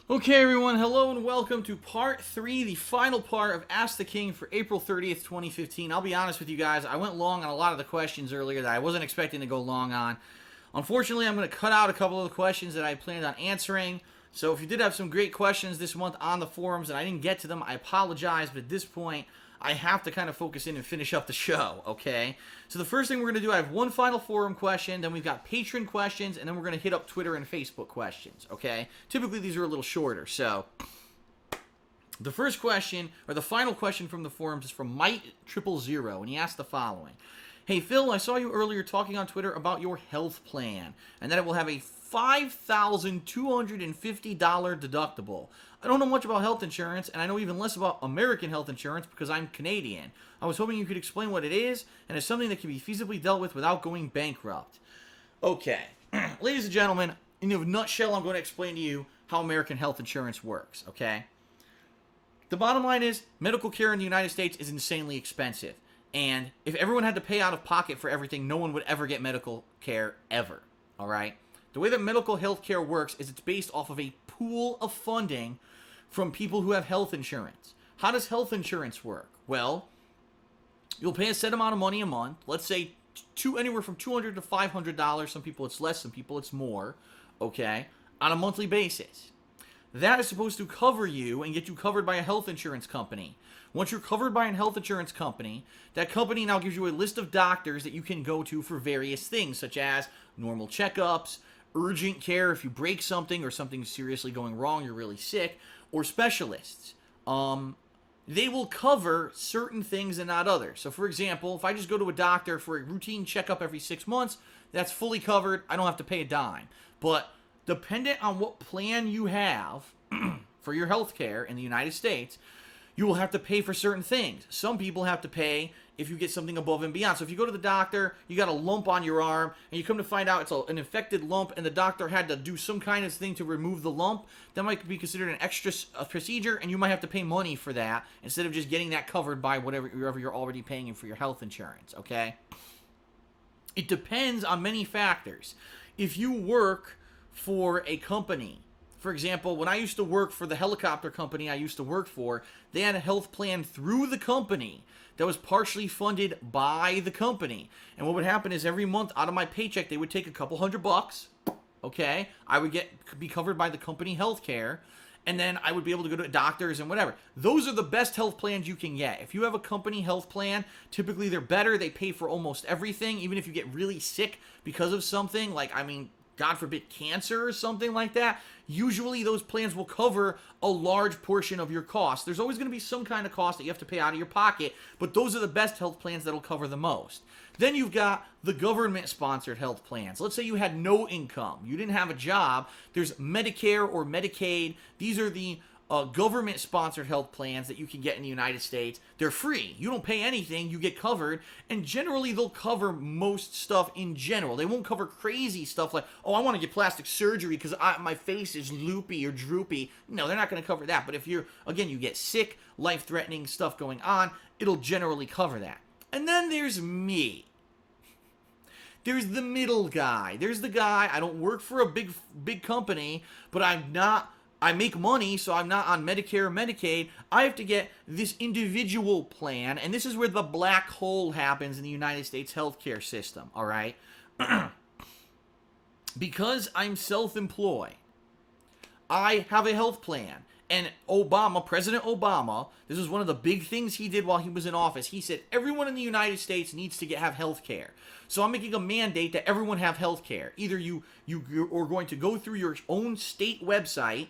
Okay, everyone, hello and welcome to part 3, the final part of Ask the King for April 30th, 2015. I'll be honest with you guys, I went long on a lot of the questions earlier that I wasn't expecting to go long on. Unfortunately, I'm going to cut out a couple of the questions that I planned on answering. So if you did have some great questions this month on the forums and I didn't get to them, I apologize, but at this point, I have to kind of focus in and finish up the show, okay? So the first thing we're going to do, I have one final forum question, then we've got patron questions, and then we're going to hit up Twitter and Facebook questions, okay? Typically, these are a little shorter, so... The first question, or the final question from the forums, is from Mike000, and he asked the following. Hey, Phil, I saw you earlier talking on Twitter about your health plan, and that it will have a $5,250 deductible. I don't know much about health insurance, and I know even less about American health insurance because I'm Canadian. I was hoping you could explain what it is, and it's something that can be feasibly dealt with without going bankrupt. Okay, ladies and gentlemen, in a nutshell, I'm going to explain to you how American health insurance works, okay? The bottom line is, medical care in the United States is insanely expensive. And if everyone had to pay out of pocket for everything, no one would ever get medical care, ever. Alright? The way that medical health care works is it's based off of a pool of funding from people who have health insurance. How does health insurance work? Well, you'll pay a set amount of money a month. Let's say anywhere from $200 to $500. Some people it's less, some people it's more. Okay? On a monthly basis. That is supposed to cover you and get you covered by a health insurance company. Once you're covered by a health insurance company, that company now gives you a list of doctors that you can go to for various things, such as normal checkups, urgent care if you break something or something's seriously going wrong, you're really sick, or specialists. They will cover certain things and not others. So, for example, if I just go to a doctor for a routine checkup every 6 months, that's fully covered. I don't have to pay a dime. But dependent on what plan you have for your health care in the United States, you will have to pay for certain things. Some people have to pay if you get something above and beyond. So if you go to the doctor, you got a lump on your arm, and you come to find out it's an infected lump, and the doctor had to do some kind of thing to remove the lump, that might be considered an extra procedure, and you might have to pay money for that, instead of just getting that covered by whatever you're already paying for your health insurance, okay? It depends on many factors. If you work for a company, for example, when I used to work for the helicopter company I used to work for, they had a health plan through the company that was partially funded by the company. And what would happen is every month out of my paycheck, they would take a couple $100, okay? I would be covered by the company health care, and then I would be able to go to doctors and whatever. Those are the best health plans you can get. If you have a company health plan, typically they're better. They pay for almost everything, even if you get really sick because of something, like, God forbid, cancer or something like that, usually those plans will cover a large portion of your cost. There's always going to be some kind of cost that you have to pay out of your pocket, but those are the best health plans that'll cover the most. Then you've got the government-sponsored health plans. Let's say you had no income. You didn't have a job. There's Medicare or Medicaid. These are the government-sponsored health plans that you can get in the United States. They're free. You don't pay anything. You get covered. And generally, they'll cover most stuff in general. They won't cover crazy stuff like, oh, I want to get plastic surgery because my face is loopy or droopy. No, they're not going to cover that. But if you get sick, life-threatening stuff going on, it'll generally cover that. And then there's me. There's the middle guy. There's the guy, I don't work for a big company, but I make money, so I'm not on Medicare or Medicaid. I have to get this individual plan, and this is where the black hole happens in the United States healthcare system, all right? Because I'm self-employed, I have a health plan. And President Obama, this is one of the big things he did while he was in office. He said everyone in the United States needs to have health care. So I'm making a mandate that everyone have health care. Either you are going to go through your own state website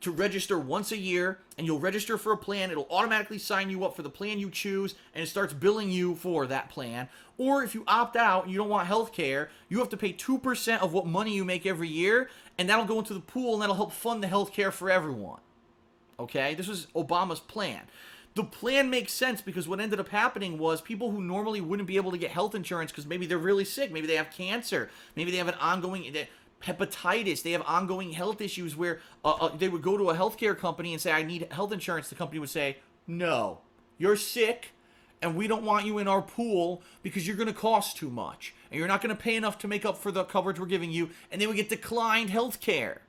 to register once a year, and you'll register for a plan. It'll automatically sign you up for the plan you choose, and it starts billing you for that plan. Or if you opt out and you don't want health care, you have to pay 2% of what money you make every year, and that'll go into the pool, and that'll help fund the health care for everyone. Okay? This was Obama's plan. The plan makes sense because what ended up happening was people who normally wouldn't be able to get health insurance because maybe they're really sick, maybe they have cancer, maybe they have an ongoing hepatitis, they have ongoing health issues where they would go to a healthcare company and say, I need health insurance. The company would say, no, you're sick and we don't want you in our pool because you're going to cost too much and you're not going to pay enough to make up for the coverage we're giving you, and they would get declined health care.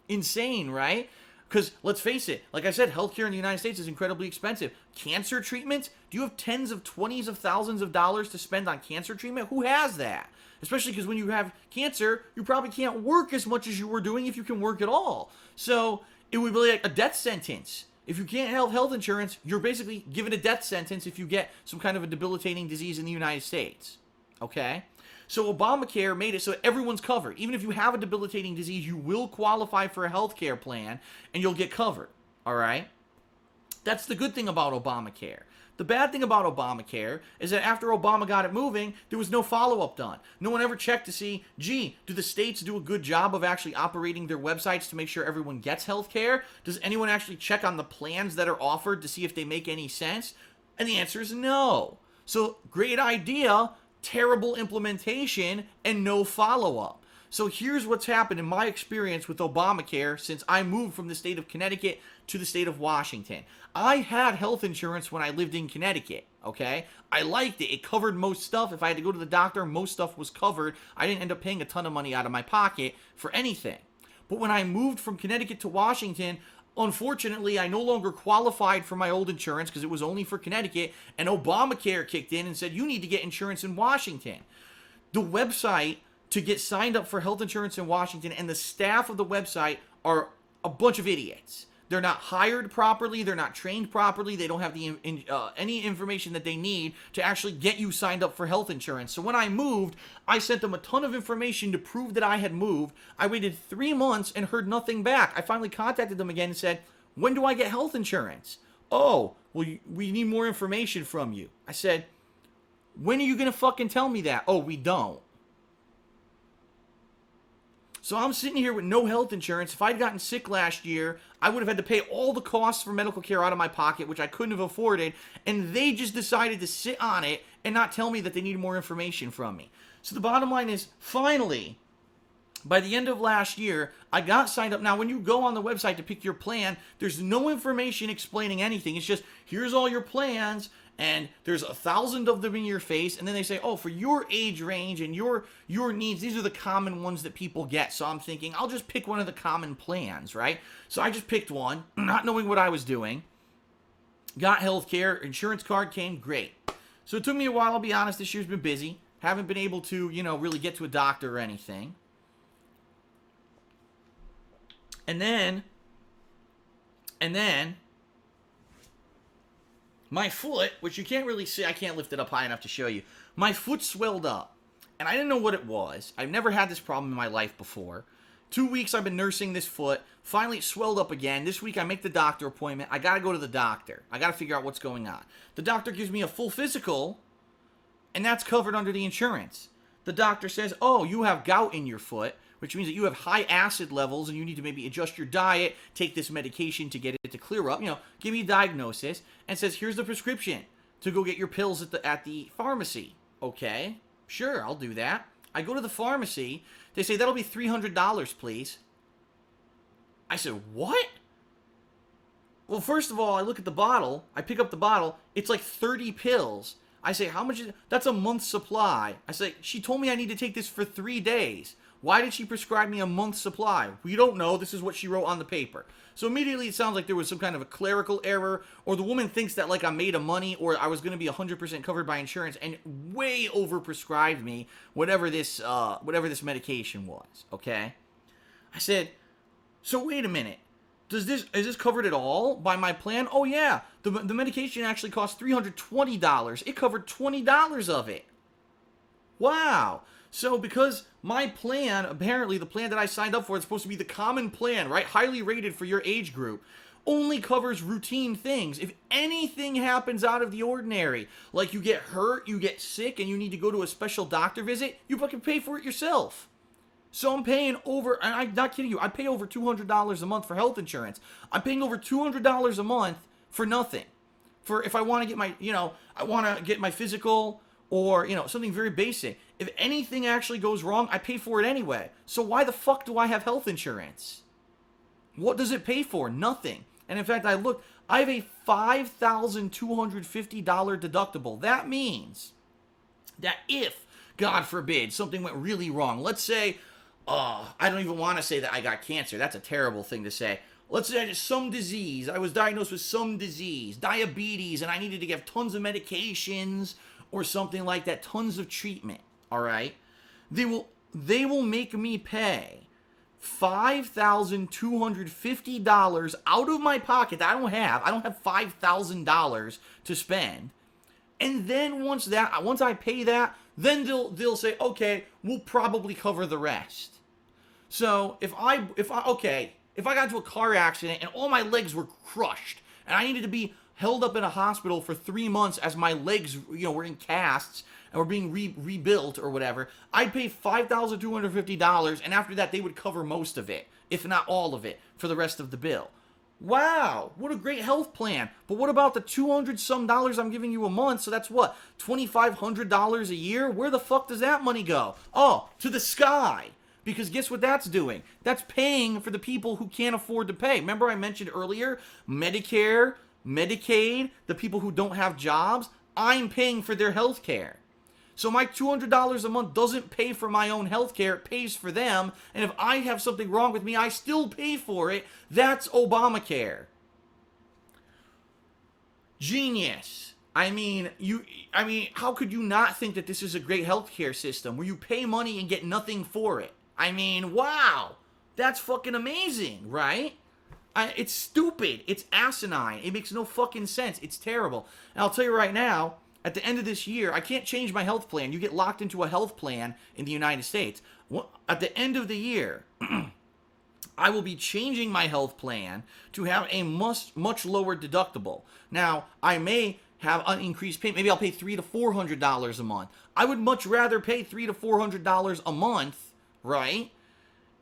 Insane, right? Because let's face it, like I said, healthcare in the United States is incredibly expensive. Cancer treatment? Do you have tens of 20s of thousands of dollars to spend on cancer treatment? Who has that? Especially because when you have cancer, you probably can't work as much as you were doing if you can work at all. So it would be like a death sentence. If you can't have health insurance, you're basically given a death sentence if you get some kind of a debilitating disease in the United States. Okay? So Obamacare made it so everyone's covered. Even if you have a debilitating disease, you will qualify for a health care plan and you'll get covered. All right? That's the good thing about Obamacare. The bad thing about Obamacare is that after Obama got it moving, there was no follow-up done. No one ever checked to see, gee, do the states do a good job of actually operating their websites to make sure everyone gets health care? Does anyone actually check on the plans that are offered to see if they make any sense? And the answer is no. So, great idea, terrible implementation, and no follow-up. So here's what's happened in my experience with Obamacare since I moved from the state of Connecticut to the state of Washington. I had health insurance when I lived in Connecticut, okay? I liked it. It covered most stuff. If I had to go to the doctor, most stuff was covered. I didn't end up paying a ton of money out of my pocket for anything. But when I moved from Connecticut to Washington, unfortunately, I no longer qualified for my old insurance because it was only for Connecticut, and Obamacare kicked in and said, you need to get insurance in Washington. The website to get signed up for health insurance in Washington and the staff of the website are a bunch of idiots. They're not hired properly. They're not trained properly. They don't have the any information that they need to actually get you signed up for health insurance. So when I moved, I sent them a ton of information to prove that I had moved. I waited 3 months and heard nothing back. I finally contacted them again and said, when do I get health insurance? Oh, well, we need more information from you. I said, when are you going to fucking tell me that? Oh, we don't. So I'm sitting here with no health insurance. If I'd gotten sick last year, I would have had to pay all the costs for medical care out of my pocket, which I couldn't have afforded, and they just decided to sit on it and not tell me that they needed more information from me. So the bottom line is, finally, by the end of last year, I got signed up. Now, when you go on the website to pick your plan, there's no information explaining anything. It's just, here's all your plans, and there's 1,000 of them in your face, and then they say, oh, for your age range and your needs, these are the common ones that people get. So I'm thinking, I'll just pick one of the common plans, right? So I just picked one, not knowing what I was doing. Got health care, insurance card came, great. So it took me a while, I'll be honest, this year's been busy. Haven't been able to, really get to a doctor or anything. And then, my foot, which you can't really see, I can't lift it up high enough to show you. My foot swelled up, and I didn't know what it was. I've never had this problem in my life before. 2 weeks I've been nursing this foot. Finally, it swelled up again. This week I make the doctor appointment. I got to go to the doctor. I got to figure out what's going on. The doctor gives me a full physical, and that's covered under the insurance. The doctor says, oh, you have gout in your foot, which means that you have high acid levels and you need to maybe adjust your diet, take this medication to get it to clear up, give me a diagnosis, and says, here's the prescription to go get your pills at the pharmacy. Okay, sure, I'll do that. I go to the pharmacy. They say, that'll be $300, please. I said, what? Well, first of all, I look at the bottle. I pick up the bottle. It's like 30 pills. I say, how much is it? That's a month's supply. I say, she told me I need to take this for 3 days. Why did she prescribe me a month's supply? We don't know. This is what she wrote on the paper. So immediately it sounds like there was some kind of a clerical error, or the woman thinks that like I'm made of money, or I was going to be 100% covered by insurance, and way overprescribed me whatever this medication was. Okay, I said, so wait a minute. Is this covered at all by my plan? Oh yeah, the medication actually cost $320. It covered $20 of it. Wow. So because my plan, apparently the plan that I signed up for is supposed to be the common plan, right? Highly rated for your age group, only covers routine things. If anything happens out of the ordinary, like you get hurt, you get sick, and you need to go to a special doctor visit, you fucking pay for it yourself. So I'm paying over, and I'm not kidding you, I pay over $200 a month for health insurance. I'm paying over $200 a month for nothing. For if I want to get my, I want to get my physical, or, something very basic. If anything actually goes wrong, I pay for it anyway. So why the fuck do I have health insurance? What does it pay for? Nothing. And in fact, I looked, I have a $5,250 deductible. That means that if, God forbid, something went really wrong, let's say, I don't even want to say that I got cancer. That's a terrible thing to say. let's say I had some disease. I was diagnosed with some disease, diabetes, and I needed to get tons of medications or something like that, tons of treatment. All right, they will make me pay $5,250 out of my pocket that I don't have. I don't have $5,000 to spend. And then once I pay that, then they'll say, okay, we'll probably cover the rest. So if I got into a car accident and all my legs were crushed and I needed to be held up in a hospital for 3 months as my legs, were in casts and were being rebuilt or whatever, I'd pay $5,250, and after that they would cover most of it, if not all of it, for the rest of the bill. Wow, what a great health plan. But what about the $200 some I'm giving you a month? So that's what, $2,500 a year? Where the fuck does that money go? Oh, to the sky. Because guess what that's doing? That's paying for the people who can't afford to pay. Remember I mentioned earlier, Medicare, Medicaid, the people who don't have jobs, I'm paying for their health care. So my $200 a month doesn't pay for my own health care, it pays for them. And if I have something wrong with me, I still pay for it. That's Obamacare. Genius. I mean, how could you not think that this is a great healthcare system where you pay money and get nothing for it? I mean, wow. That's fucking amazing, right? It's stupid. It's asinine. It makes no fucking sense. It's terrible. And I'll tell you right now, at the end of this year, I can't change my health plan. You get locked into a health plan in the United States. At the end of the year, I will be changing my health plan to have a much lower deductible. Now, I may have an increased payment. Maybe I'll pay $300 to $400 a month. I would much rather pay $300 to $400 a month, right?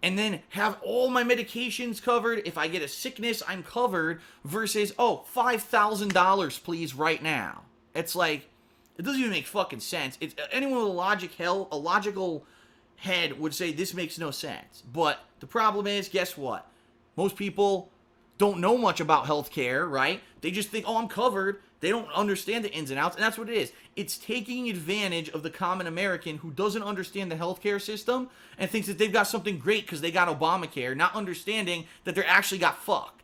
And then have all my medications covered. If I get a sickness, I'm covered. Versus, $5,000 please right now. It's like, it doesn't even make fucking sense. Anyone with a logical head would say this makes no sense. But the problem is, guess what? Most people don't know much about healthcare, right? They just think, I'm covered. They don't understand the ins and outs, and that's what it is. It's taking advantage of the common American who doesn't understand the healthcare system and thinks that they've got something great because they got Obamacare, not understanding that they're actually got fucked.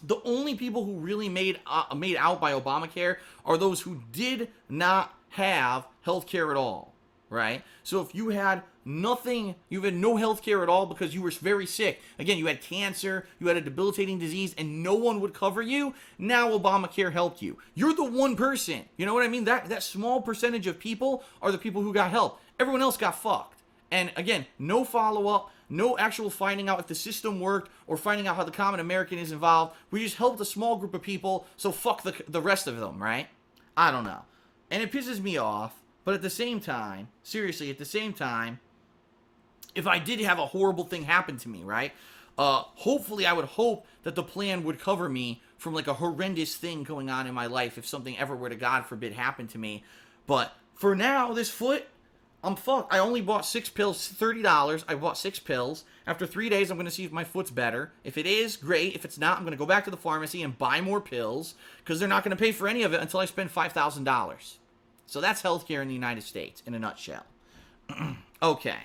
The only people who really made out by Obamacare are those who did not have healthcare at all, right? So if you had nothing, you had no healthcare at all because you were very sick. Again, you had cancer, you had a debilitating disease, and no one would cover you. Now Obamacare helped you. You're the one person. You know what I mean? That small percentage of people are the people who got help. Everyone else got fucked. And again, no follow-up, no actual finding out if the system worked or finding out how the common American is involved. We just helped a small group of people, so fuck the rest of them, right? I don't know. And it pisses me off, but at the same time, seriously, at the same time, if I did have a horrible thing happen to me, right? Hopefully I would hope that the plan would cover me from like a horrendous thing going on in my life if something ever were to, God forbid, happen to me. But for now, this foot, I'm fucked. I only bought 6 pills, $30. I bought 6 pills. After 3 days, I'm going to see if my foot's better. If it is, great. If it's not, I'm going to go back to the pharmacy and buy more pills because they're not going to pay for any of it until I spend $5,000. So that's healthcare in the United States in a nutshell. Okay.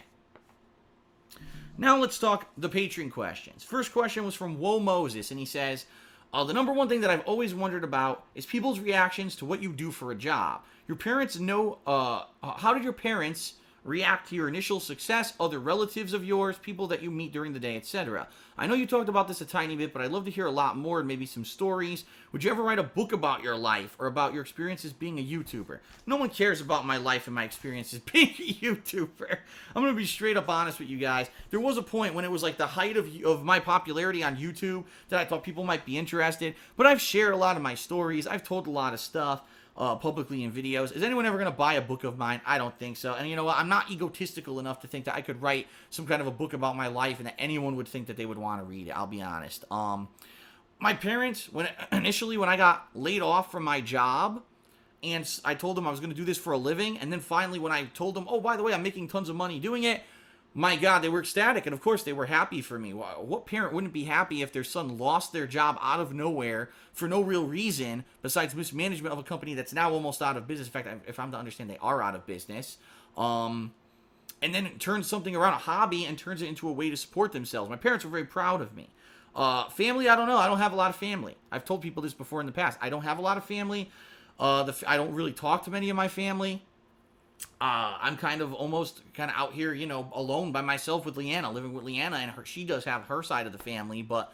Now let's talk the Patreon questions. First question was from Woe Moses, and he says, the number one thing that I've always wondered about is people's reactions to what you do for a job. Your parents know, how did your parents react to your initial success, other relatives of yours, people that you meet during the day, etc.? I know you talked about this a tiny bit, but I'd love to hear a lot more and maybe some stories. Would you ever write a book about your life or about your experiences being a YouTuber? No one cares about my life and my experiences being a YouTuber. I'm going to be straight up honest with you guys. There was a point when it was like the height of my popularity on YouTube that I thought people might be interested, but I've shared a lot of my stories. I've told a lot of stuff publicly in videos. Is anyone ever going to buy a book of mine? I don't think so. And you know what? I'm not egotistical enough to think that I could write some kind of a book about my life and that anyone would think that they would want to read it. I'll be honest. My parents, when I got laid off from my job, and I told them I was going to do this for a living, and then finally when I told them, oh, by the way, I'm making tons of money doing it, my God, they were ecstatic, and of course they were happy for me. What parent wouldn't be happy if their son lost their job out of nowhere for no real reason besides mismanagement of a company that's now almost out of business? In fact, if I'm to understand, they are out of business. And then it turns something around, a hobby, and turns it into a way to support themselves. My parents were very proud of me. Family, I don't know. I don't have a lot of family. I've told people this before in the past. I don't have a lot of family. I don't really talk to many of my family. I'm kind of out here, alone by myself with Leanna, living with Leanna, and she does have her side of the family, but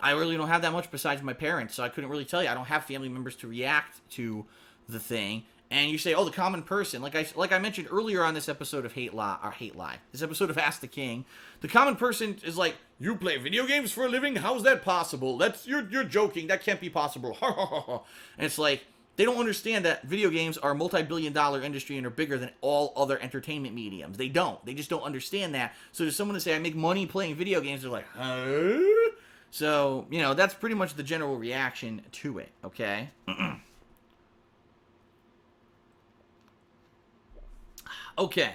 I really don't have that much besides my parents, so I couldn't really tell you. I don't have family members to react to the thing. And you say, oh, the common person, like I mentioned earlier on this episode of Hate Lie, this episode of Ask the King, the common person is like, you play video games for a living? How's that possible? You're joking. That can't be possible. And it's like, they don't understand that video games are a multi-billion-dollar industry and are bigger than all other entertainment mediums. They don't. They just don't understand that. So there's someone to say, I make money playing video games. They're like, huh? So, that's pretty much the general reaction to it, okay? Okay.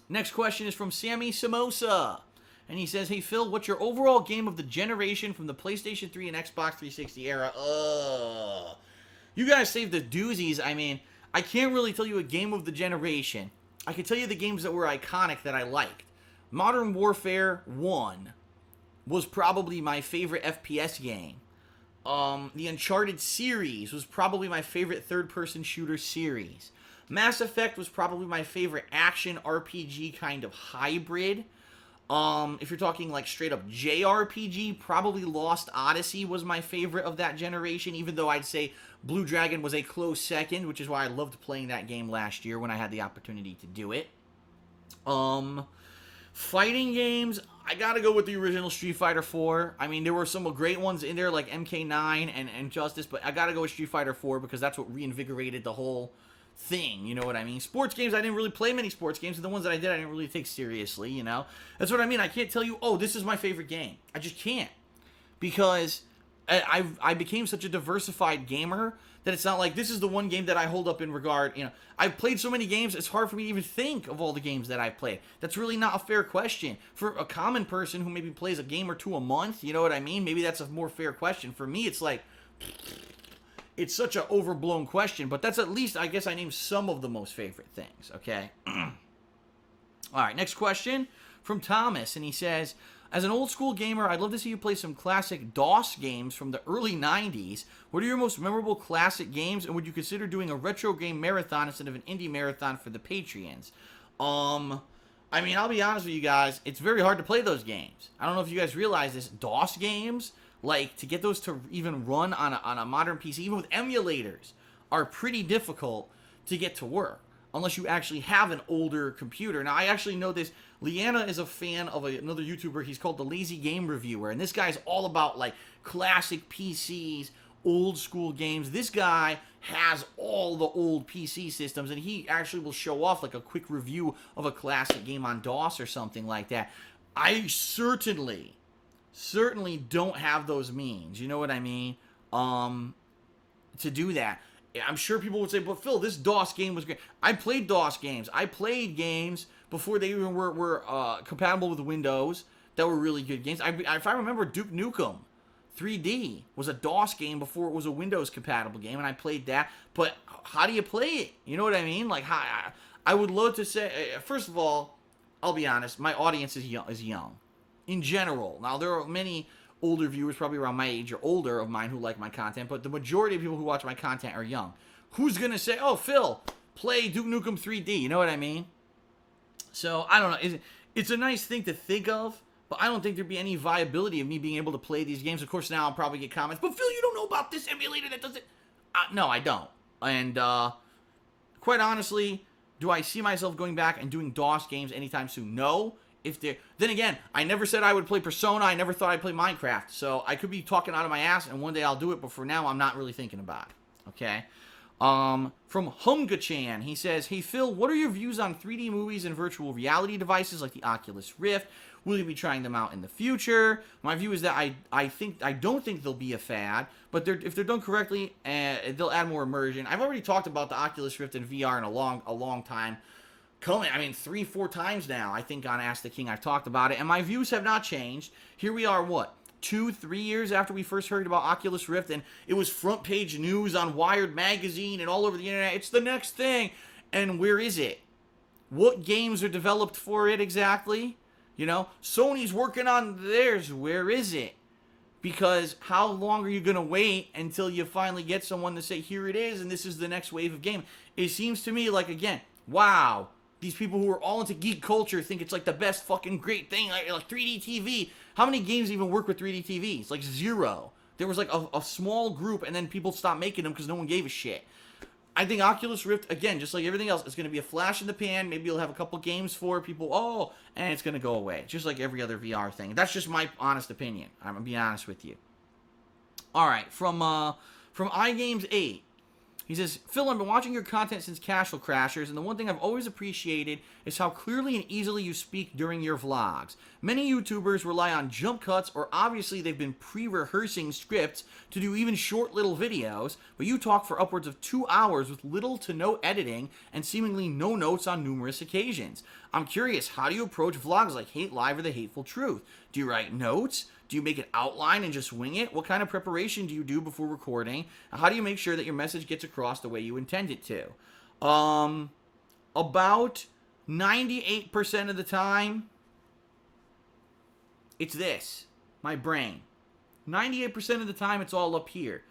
Next question is from Sammy Samosa. And he says, hey, Phil, what's your overall game of the generation from the PlayStation 3 and Xbox 360 era? You guys saved the doozies. I mean, I can't really tell you a game of the generation. I can tell you the games that were iconic that I liked. Modern Warfare 1 was probably my favorite FPS game. The Uncharted series was probably my favorite third-person shooter series. Mass Effect was probably my favorite action RPG kind of hybrid. If you're talking like straight up JRPG, probably Lost Odyssey was my favorite of that generation, even though I'd say Blue Dragon was a close second, which is why I loved playing that game last year when I had the opportunity to do it. Fighting games, I gotta go with the original Street Fighter 4. I mean, there were some great ones in there like MK9 and Justice, but I gotta go with Street Fighter 4 because that's what reinvigorated the whole thing, you know what I mean? Sports games, I didn't really play many sports games, and the ones that I did, I didn't really take seriously, That's what I mean. I can't tell you, oh, this is my favorite game. I just can't. Because I became such a diversified gamer that it's not like this is the one game that I hold up in regard, I've played so many games, it's hard for me to even think of all the games that I've played. That's really not a fair question. For a common person who maybe plays a game or two a month, you know what I mean? Maybe that's a more fair question. For me, it's like, it's such an overblown question, but that's at least, I guess I named some of the most favorite things, okay? All right, next question from Thomas, and he says, as an old school gamer, I'd love to see you play some classic DOS games from the early 90s. What are your most memorable classic games, and would you consider doing a retro game marathon instead of an indie marathon for the Patreons? I mean, I'll be honest with you guys, it's very hard to play those games. I don't know if you guys realize this, DOS games, like, to get those to even run on a modern PC, even with emulators, are pretty difficult to get to work. Unless you actually have an older computer. Now, I actually know this. Leanna is a fan of another YouTuber. He's called the Lazy Game Reviewer. And this guy's all about, like, classic PCs, old school games. This guy has all the old PC systems. And he actually will show off, like, a quick review of a classic game on DOS or something like that. I certainly don't have those means. You know what I mean? To do that. I'm sure people would say, but Phil, this DOS game was great. I played DOS games. I played games before they even were compatible with Windows that were really good games. If I remember, Duke Nukem 3D was a DOS game before it was a Windows compatible game, and I played that. But how do you play it? You know what I mean? Like, I would love to say, first of all, I'll be honest, my audience is young. In general. Now, there are many older viewers, probably around my age or older of mine, who like my content, but the majority of people who watch my content are young. Who's going to say, oh, Phil, play Duke Nukem 3D? You know what I mean? So, I don't know. It's a nice thing to think of, but I don't think there'd be any viability of me being able to play these games. Of course, now I'll probably get comments, but Phil, you don't know about this emulator that does it. No, I don't. And quite honestly, do I see myself going back and doing DOS games anytime soon? No. Then again, I never said I would play Persona. I never thought I'd play Minecraft. So I could be talking out of my ass, and one day I'll do it. But for now, I'm not really thinking about it. Okay. From Humga-chan, he says, hey, Phil, what are your views on 3D movies and virtual reality devices like the Oculus Rift? Will you be trying them out in the future? My view is that I don't think they'll be a fad, but if they're done correctly, they'll add more immersion. I've already talked about the Oculus Rift and VR in a long time. 3-4 times now, I think, on Ask the King I've talked about it, and my views have not changed. Here we are, 2-3 years after we first heard about Oculus Rift, and it was front page news on Wired magazine and all over the internet. It's the next thing. And where is it? What games are developed for it exactly? You know, Sony's working on theirs. Where is it? Because how long are you going to wait until you finally get someone to say, here it is, and this is the next wave of game? It seems to me like, again, wow, these people who are all into geek culture think it's like the best fucking great thing, like 3D TV. How many games even work with 3D TVs? Like 0. There was like a small group, and then people stopped making them because no one gave a shit. I think Oculus Rift, again, just like everything else, is going to be a flash in the pan. Maybe you'll have a couple games for people, and it's going to go away. Just like every other VR thing. That's just my honest opinion. I'm going to be honest with you. All right, from iGames8. He says, Phil, I've been watching your content since Casual Crashers, and the one thing I've always appreciated is how clearly and easily you speak during your vlogs. Many YouTubers rely on jump cuts, or obviously they've been pre-rehearsing scripts to do even short little videos, but you talk for upwards of 2 hours with little to no editing and seemingly no notes on numerous occasions. I'm curious, how do you approach vlogs like Hate Live or The Hateful Truth? Do you write notes? Do you make an outline and just wing it? What kind of preparation do you do before recording? How do you make sure that your message gets across the way you intend it to? About 98% of the time, it's this. My brain. 98% of the time, it's all up here.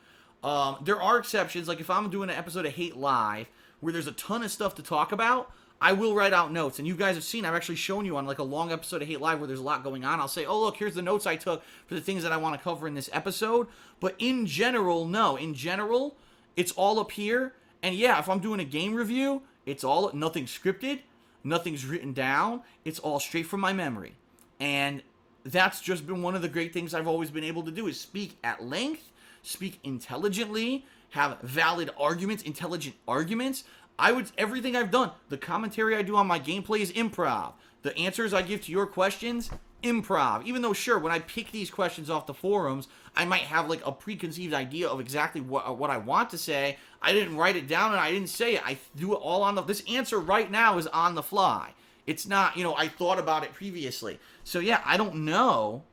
There are exceptions. Like if I'm doing an episode of Hate Live where there's a ton of stuff to talk about, I will write out notes, and you guys have seen, I've actually shown you on like a long episode of Hate Live where there's a lot going on. I'll say, oh, look, here's the notes I took for the things that I want to cover in this episode. But in general, no. In general, it's all up here. And yeah, if I'm doing a game review, it's all, nothing's scripted, nothing's written down. It's all straight from my memory. And that's just been one of the great things I've always been able to do is speak at length, speak intelligently, have valid arguments, intelligent arguments. Everything I've done, the commentary I do on my gameplay is improv. The answers I give to your questions, improv. Even though, sure, when I pick these questions off the forums, I might have like a preconceived idea of exactly what I want to say. I didn't write it down and I didn't say it. I do it all on this answer right now is on the fly. It's not, I thought about it previously. So yeah, I don't know.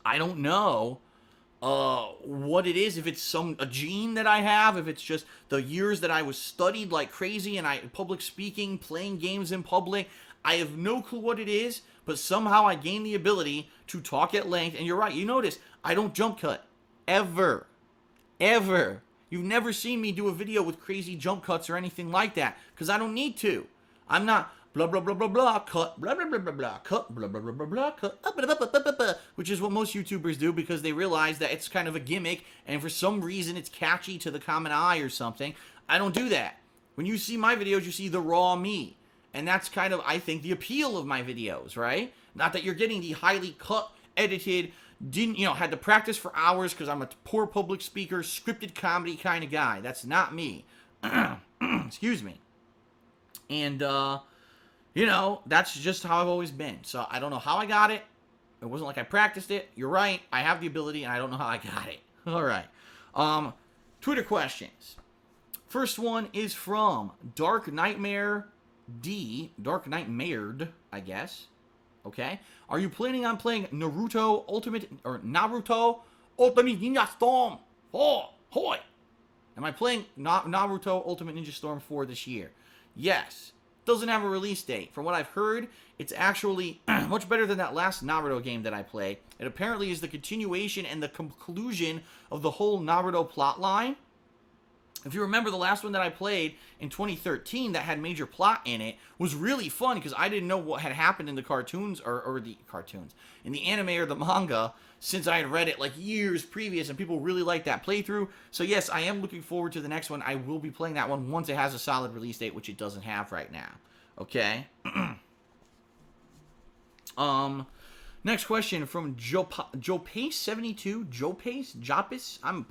I don't know what it is, if it's a gene that I have, if it's just the years that I was studied like crazy and public speaking, playing games in public. I have no clue what it is, but somehow I gained the ability to talk at length. And you're right, you notice, I don't jump cut. Ever. Ever. You've never seen me do a video with crazy jump cuts or anything like that, because I don't need to. I'm not blah, blah, blah, blah, blah, cut, blah, blah, blah, blah, blah, cut, blah, blah, blah, blah, blah, cut, blah, blah, blah, blah, blah, blah, which is what most YouTubers do because they realize that it's kind of a gimmick, and for some reason it's catchy to the common eye or something. I don't do that. When you see my videos, you see the raw me. And that's kind of, I think, the appeal of my videos, right? Not that you're getting the highly cut, edited, had to practice for hours because I'm a poor public speaker, scripted comedy kind of guy. That's not me. Excuse me. And, that's just how I've always been. So I don't know how I got it. It wasn't like I practiced it. You're right. I have the ability, and I don't know how I got it. All right. Twitter questions. First one is from Dark Nightmare Nightmared, I guess. Okay. Are you planning on playing Naruto Ultimate Ninja Storm? Oh, hoy. Am I playing Naruto Ultimate Ninja Storm 4 this year? Yes. Doesn't have a release date. From what I've heard, it's actually much better than that last Naruto game that I played. It apparently is the continuation and the conclusion of the whole Naruto plotline. If you remember, the last one that I played in 2013 that had major plot in it was really fun because I didn't know what had happened in the cartoons or the cartoons, in the anime or the manga, since I had read it like years previous, and people really liked that playthrough. So yes, I am looking forward to the next one. I will be playing that one once it has a solid release date, which it doesn't have right now. Okay. Next question from Jopace72. Jopis? I'm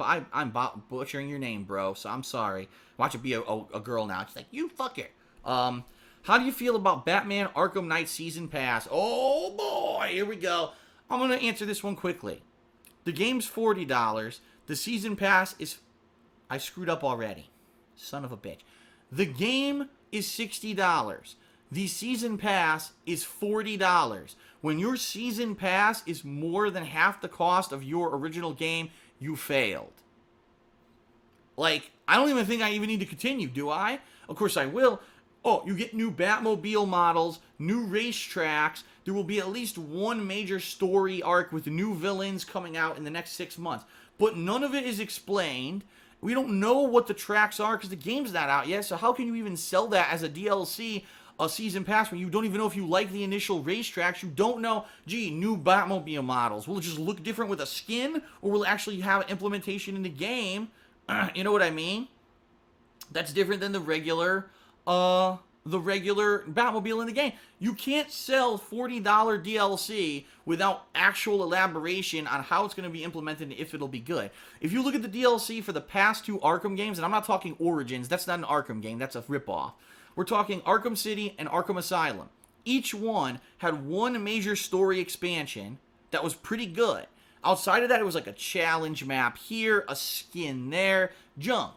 butchering your name, bro, so I'm sorry. Watch it be a girl now. She's like, you fucker. How do you feel about Batman Arkham Knight Season Pass? Oh, boy. Here we go. I'm going to answer this one quickly. The game's $40. The Season Pass is... I screwed up already. Son of a bitch. The game is $60. The Season Pass is $40. When your Season Pass is more than half the cost of your original game, you failed. Like, I don't even think I even need to continue, do I? Of course I will. oh, you get new Batmobile models, new racetracks. There will be at least one major story arc with new villains coming out in the next 6 months. But none of it is explained. We don't know what the tracks are because the game's not out yet. So how can you even sell that as a DLC, a season pass, when you don't even know if you like the initial racetracks? You don't know, gee, new Batmobile models. Will it just look different with a skin? Or will it actually have an implementation in the game? You know what I mean? That's different than the regular Batmobile in the game. You can't sell $40 DLC without actual elaboration on how it's going to be implemented and if it'll be good. If you look at the DLC for the past 2 Arkham games, and I'm not talking Origins, that's not an Arkham game, that's a ripoff. We're talking Arkham City and Arkham Asylum. Each one had one major story expansion that was pretty good. Outside of that, it was like a challenge map here, a skin there, junk.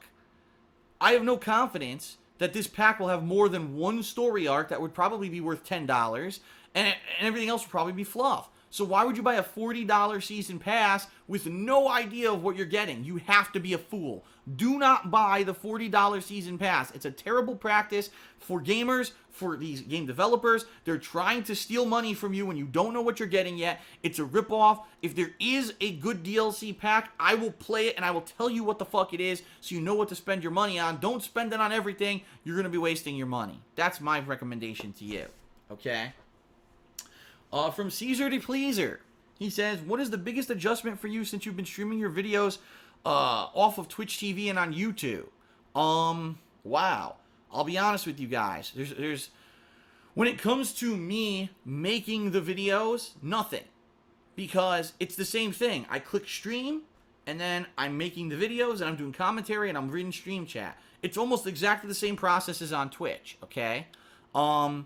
I have no confidence that this pack will have more than one story arc that would probably be worth $10, and everything else would probably be fluff. So why would you buy a $40 season pass with no idea of what you're getting? You have to be a fool. Do not buy the $40 season pass. It's a terrible practice for gamers, for these game developers. They're trying to steal money from you when you don't know what you're getting yet. It's a ripoff. If there is a good DLC pack, I will play it and I will tell you what the fuck it is so you know what to spend your money on. Don't spend it on everything. You're going to be wasting your money. That's my recommendation to you. Okay? From Caesar to Pleaser. He says, what is the biggest adjustment for you since you've been streaming your videos off of Twitch TV and on YouTube? Wow. I'll be honest with you guys. There's when it comes to me making the videos, nothing. Because it's the same thing. I click stream, and then I'm making the videos, and I'm doing commentary, and I'm reading stream chat. It's almost exactly the same process as on Twitch, okay? I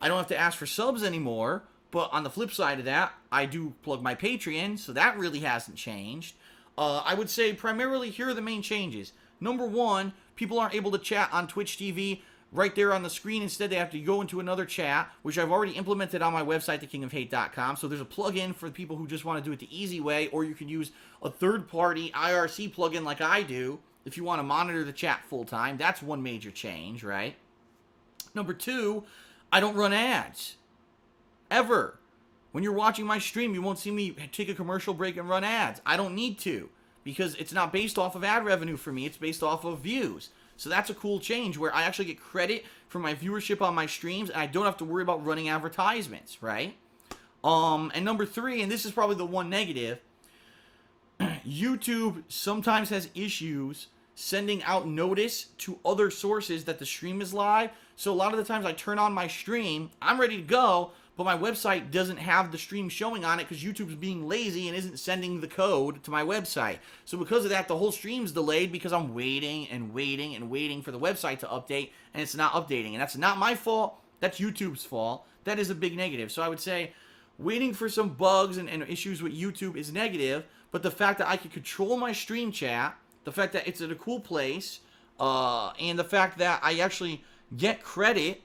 don't have to ask for subs anymore, but on the flip side of that, I do plug my Patreon, so that really hasn't changed. I would say primarily here are the main changes. Number one, people aren't able to chat on Twitch TV right there on the screen. Instead, they have to go into another chat, which I've already implemented on my website, thekingofhate.com. So there's a plugin for people who just want to do it the easy way, or you can use a third-party IRC plugin like I do if you want to monitor the chat full-time. That's one major change, right? Number two, I don't run ads. Ever. When you're watching my stream, you won't see me take a commercial break and run ads. I don't need to, because it's not based off of ad revenue for me. It's based off of views. So that's a cool change where I actually get credit for my viewership on my streams, and I don't have to worry about running advertisements, right? And number three, and this is probably the one negative, YouTube sometimes has issues sending out notice to other sources that the stream is live. So a lot of the times I turn on my stream, I'm ready to go, but my website doesn't have the stream showing on it because YouTube's being lazy and isn't sending the code to my website. So because of that, the whole stream's delayed because I'm waiting and waiting and waiting for the website to update, and it's not updating. And that's not my fault. That's YouTube's fault. That is a big negative. So I would say waiting for some bugs and issues with YouTube is negative, but the fact that I can control my stream chat, the fact that it's at a cool place, and the fact that I actually get credit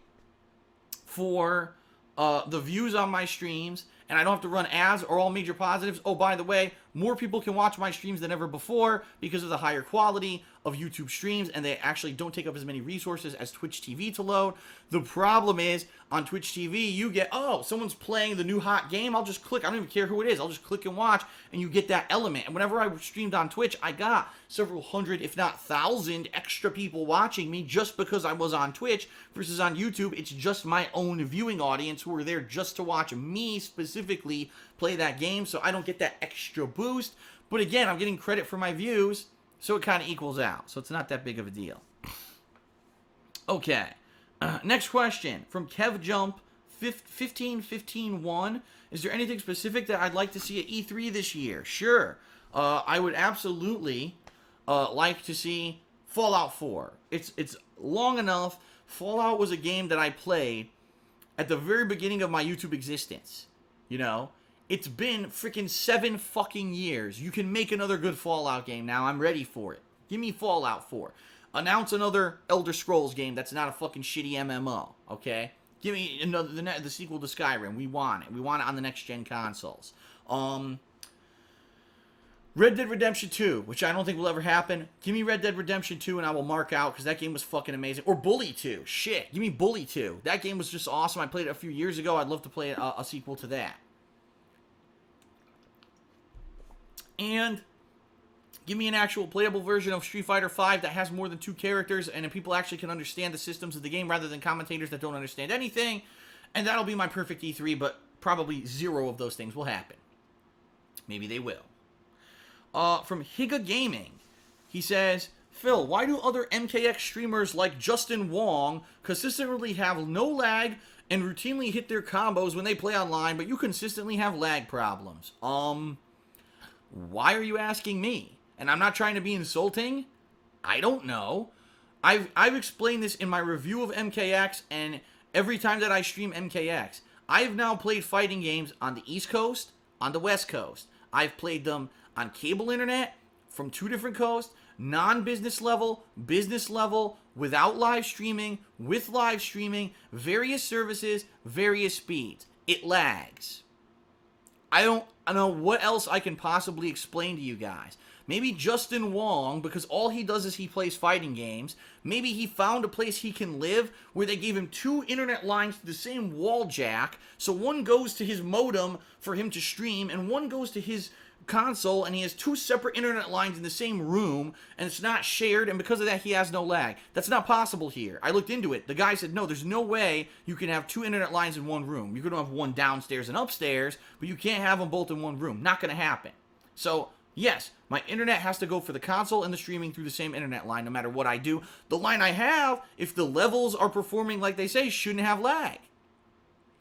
for the views on my streams, and I don't have to run ads, are all major positives. Oh, by the way, more people can watch my streams than ever before because of the higher quality of YouTube streams, and they actually don't take up as many resources as Twitch TV to load. The problem is, on Twitch TV, you get, oh, someone's playing the new hot game, I'll just click, I don't even care who it is, I'll just click and watch, and you get that element. And whenever I streamed on Twitch, I got several hundred, if not thousand, extra people watching me just because I was on Twitch, versus on YouTube, it's just my own viewing audience who are there just to watch me specifically play that game, so I don't get that extra boost. But again, I'm getting credit for my views, so it kind of equals out. So it's not that big of a deal. Okay. Next question from KevJump 15151. Is there anything specific that I'd like to see at E3 this year? Sure. I would absolutely like to see Fallout 4. It's long enough. Fallout was a game that I played at the very beginning of my YouTube existence. You know? It's been freaking 7 fucking years. You can make another good Fallout game now. I'm ready for it. Give me Fallout 4. Announce another Elder Scrolls game that's not a fucking shitty MMO, okay? Give me another the sequel to Skyrim. We want it. We want it on the next-gen consoles. Red Dead Redemption 2, which I don't think will ever happen. Give me Red Dead Redemption 2 and I will mark out, because that game was fucking amazing. Or Bully 2. Shit. Give me Bully 2. That game was just awesome. I played it a few years ago. I'd love to play a sequel to that. And give me an actual playable version of Street Fighter V that has more than 2 characters and people actually can understand the systems of the game rather than commentators that don't understand anything. And that'll be my perfect E3, but probably 0 of those things will happen. Maybe they will. From Higa Gaming, he says, Phil, why do other MKX streamers like Justin Wong consistently have no lag and routinely hit their combos when they play online, but you consistently have lag problems? Why are you asking me? And I'm not trying to be insulting. I don't know. I've explained this in my review of MKX, and every time that I stream MKX, I've now played fighting games on the East Coast, on the West Coast. I've played them on cable internet from 2 different coasts, non-business level, business level, without live streaming, with live streaming, various services, various speeds. It lags. I don't know what else I can possibly explain to you guys. Maybe Justin Wong, because all he does is he plays fighting games, maybe he found a place he can live where they gave him 2 internet lines to the same wall jack, so one goes to his modem for him to stream, and one goes to his console, and he has 2 separate internet lines in the same room, and it's not shared, and because of that he has no lag. That's not possible here. I looked into it. The guy said, no, there's no way you can have 2 internet lines in one room. You can have one downstairs and upstairs, but you can't have them both in one room. Not going to happen. So, yes, my internet has to go for the console and the streaming through the same internet line no matter what I do. The line I have, if the levels are performing like they say, shouldn't have lag.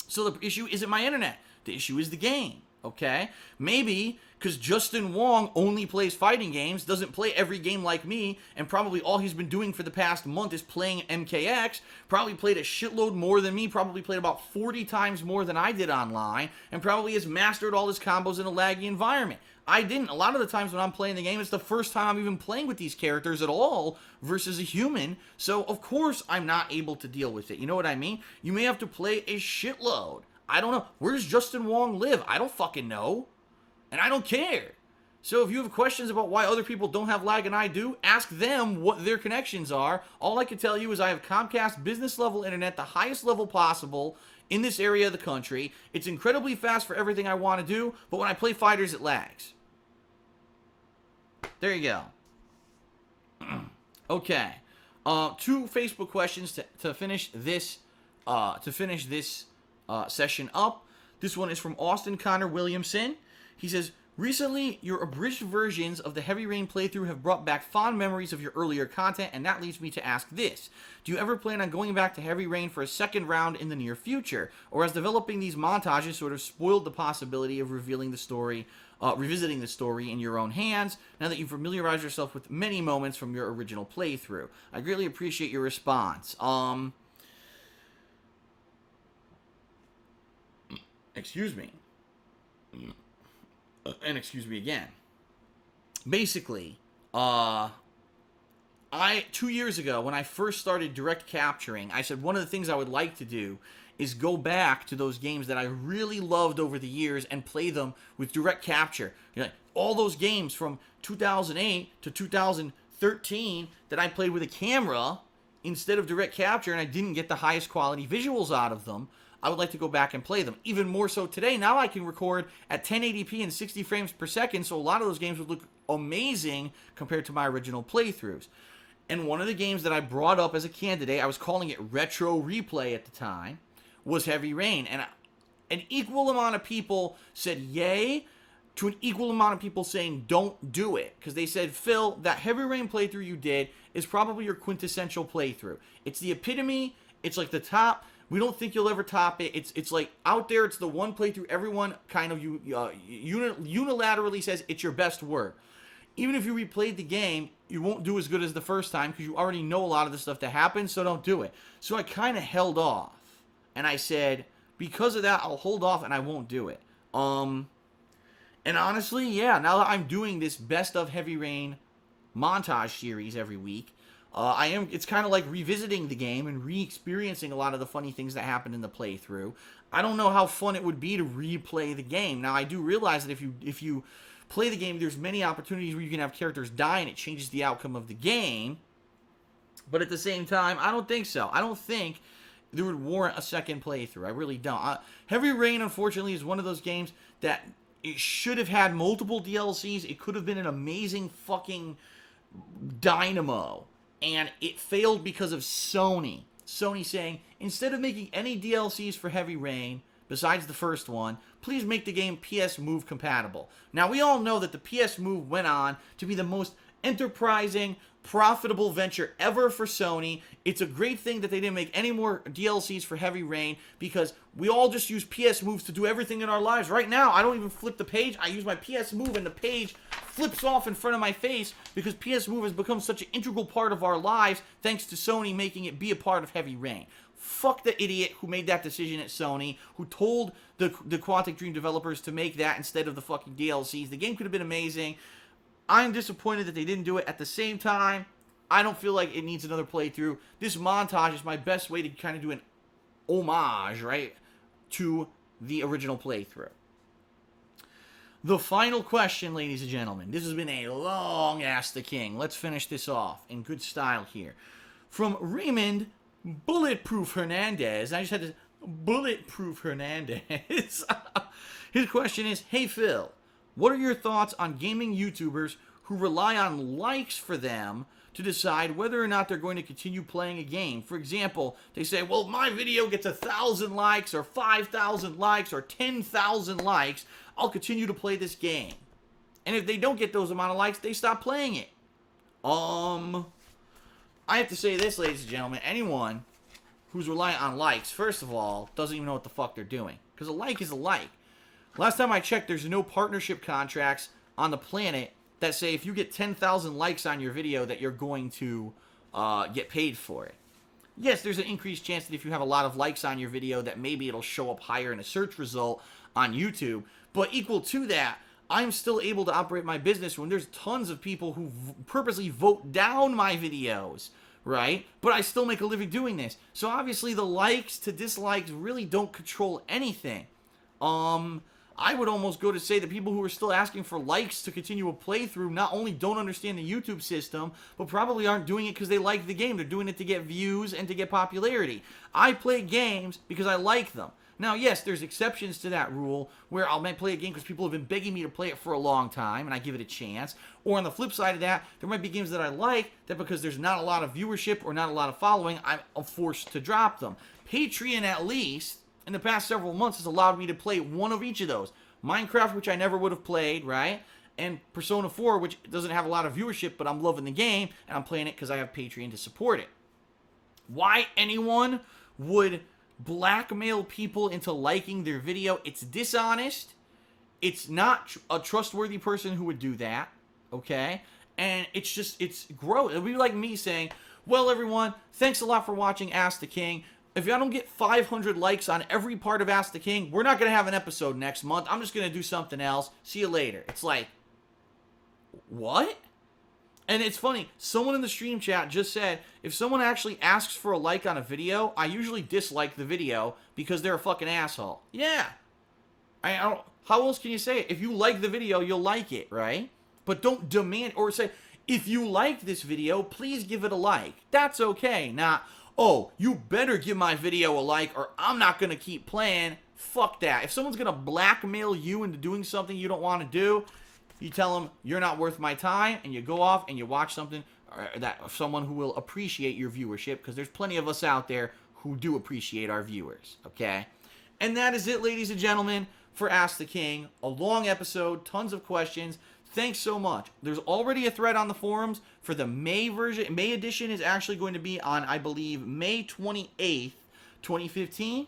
So the issue isn't my internet. The issue is the game. Okay? Maybe because Justin Wong only plays fighting games, doesn't play every game like me, and probably all he's been doing for the past month is playing MKX, probably played a shitload more than me, probably played about 40 times more than I did online, and probably has mastered all his combos in a laggy environment. I didn't. A lot of the times when I'm playing the game, it's the first time I'm even playing with these characters at all versus a human, so of course I'm not able to deal with it. You know what I mean? You may have to play a shitload. I don't know. Where does Justin Wong live? I don't fucking know. And I don't care. So if you have questions about why other people don't have lag and I do, ask them what their connections are. All I can tell you is I have Comcast business level internet, the highest level possible in this area of the country. It's incredibly fast for everything I want to do, but when I play fighters, it lags. There you go. Okay. 2 Facebook questions to finish this session up. This one is from Austin Connor Williamson. He says, recently, your abridged versions of the Heavy Rain playthrough have brought back fond memories of your earlier content, and that leads me to ask this. Do you ever plan on going back to Heavy Rain for a second round in the near future? Or has developing these montages sort of spoiled the possibility of revisiting the story in your own hands, now that you've familiarized yourself with many moments from your original playthrough? I greatly appreciate your response. Excuse me. And excuse me again. Basically, 2 years ago, when I first started direct capturing, I said one of the things I would like to do is go back to those games that I really loved over the years and play them with direct capture. You know, all those games from 2008 to 2013 that I played with a camera instead of direct capture, and I didn't get the highest quality visuals out of them. I would like to go back and play them. Even more so today, now I can record at 1080p and 60 frames per second, so a lot of those games would look amazing compared to my original playthroughs. And one of the games that I brought up as a candidate, I was calling it Retro Replay at the time, was Heavy Rain. And an equal amount of people said yay to an equal amount of people saying don't do it. Because they said, Phil, that Heavy Rain playthrough you did is probably your quintessential playthrough. It's the epitome. It's like the top. We don't think you'll ever top it. It's like out there. It's the one playthrough everyone kind of unilaterally says it's your best work. Even if you replayed the game, you won't do as good as the first time because you already know a lot of the stuff that happens, so don't do it. So I kind of held off. And I said, because of that, I'll hold off and I won't do it. And honestly, yeah, now that I'm doing this Best of Heavy Rain montage series every week, it's kind of like revisiting the game and re-experiencing a lot of the funny things that happened in the playthrough. I don't know how fun it would be to replay the game. Now, I do realize that if you play the game, there's many opportunities where you can have characters die and it changes the outcome of the game. But at the same time, I don't think so. I don't think there would warrant a second playthrough. I really don't. Heavy Rain, unfortunately, is one of those games that it should have had multiple DLCs. It could have been an amazing fucking dynamo. And it failed because of Sony. Sony saying, instead of making any DLCs for Heavy Rain, besides the first one, please make the game PS Move compatible. Now, we all know that the PS Move went on to be the most enterprising, profitable venture ever for Sony. It's a great thing that they didn't make any more DLCs for Heavy Rain, because we all just use PS Moves to do everything in our lives. Right now, I don't even flip the page. I use my PS Move and the page flips off in front of my face, because PS Move has become such an integral part of our lives thanks to Sony making it be a part of Heavy Rain. Fuck the idiot who made that decision at Sony, who told the Quantic Dream developers to make that instead of the fucking DLCs. The game could have been amazing. I'm disappointed that they didn't do it. At the same time, I don't feel like it needs another playthrough. This montage is my best way to kind of do an homage, right, to the original playthrough. The final question, ladies and gentlemen. This has been a long Ask the King. Let's finish this off in good style here. From Raymond Bulletproof Hernandez. I just had to Bulletproof Hernandez. His question is, hey Phil, what are your thoughts on gaming YouTubers who rely on likes for them to decide whether or not they're going to continue playing a game? For example, they say, well, my video gets 1,000 likes or 5,000 likes or 10,000 likes, I'll continue to play this game. And if they don't get those amount of likes, they stop playing it. I have to say this, ladies and gentlemen, anyone who's reliant on likes, first of all, doesn't even know what the fuck they're doing. Because a like is a like. Last time I checked, there's no partnership contracts on the planet that say if you get 10,000 likes on your video that you're going to get paid for it. Yes, there's an increased chance that if you have a lot of likes on your video that maybe it'll show up higher in a search result on YouTube. But equal to that, I'm still able to operate my business when there's tons of people who purposely vote down my videos, right? But I still make a living doing this. So obviously the likes to dislikes really don't control anything. I would almost go to say that people who are still asking for likes to continue a playthrough not only don't understand the YouTube system, but probably aren't doing it because they like the game. They're doing it to get views and to get popularity. I play games because I like them. Now, yes, there's exceptions to that rule where I might play a game because people have been begging me to play it for a long time and I give it a chance. Or on the flip side of that, there might be games that I like that because there's not a lot of viewership or not a lot of following, I'm forced to drop them. Patreon, at least, in the past several months, has allowed me to play one of each of those. Minecraft, which I never would have played, right? And Persona 4, which doesn't have a lot of viewership, but I'm loving the game, and I'm playing it because I have Patreon to support it. Why anyone would blackmail people into liking their video, it's dishonest. It's not a trustworthy person who would do that, okay? And it's gross. It would be like me saying, well, everyone, thanks a lot for watching Ask the King. If I don't get 500 likes on every part of Ask the King, we're not going to have an episode next month. I'm just going to do something else. See you later. It's like, what? And it's funny, someone in the stream chat just said, if someone actually asks for a like on a video, I usually dislike the video because they're a fucking asshole. Yeah. I don't, how else can you say it? If you like the video, you'll like it, right? But don't demand, or say, if you like this video, please give it a like. That's okay. Not, oh, you better give my video a like or I'm not going to keep playing. Fuck that. If someone's going to blackmail you into doing something you don't want to do, you tell them you're not worth my time and you go off and you watch something that someone who will appreciate your viewership, because there's plenty of us out there who do appreciate our viewers, okay? And that is it, ladies and gentlemen, for Ask the King. A long episode, tons of questions. Thanks so much. There's already a thread on the forums for the May version. May edition is actually going to be on, I believe, May 28th, 2015.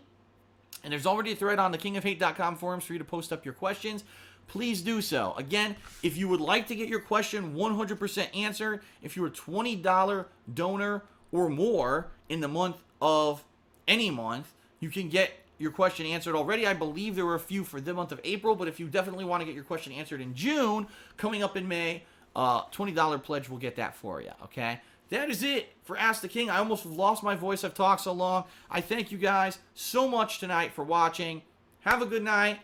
And there's already a thread on the kingofhate.com forums for you to post up your questions. Please do so. Again, if you would like to get your question 100% answered, if you're a $20 donor or more in the month of any month, you can get your question answered already. I believe there were a few for the month of April, but if you definitely want to get your question answered in June, coming up in May, $20 pledge will get that for you, okay? That is it for Ask the King. I almost lost my voice. I've talked so long. I thank you guys so much tonight for watching. Have a good night.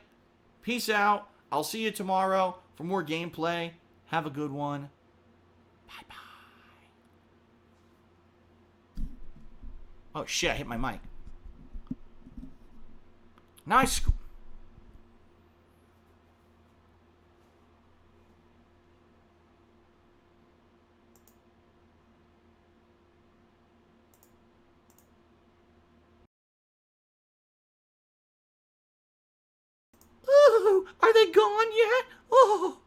Peace out. I'll see you tomorrow for more gameplay. Have a good one. Bye-bye. Oh, shit, I hit my mic. Nice. Ooh, are they gone yet? Oh.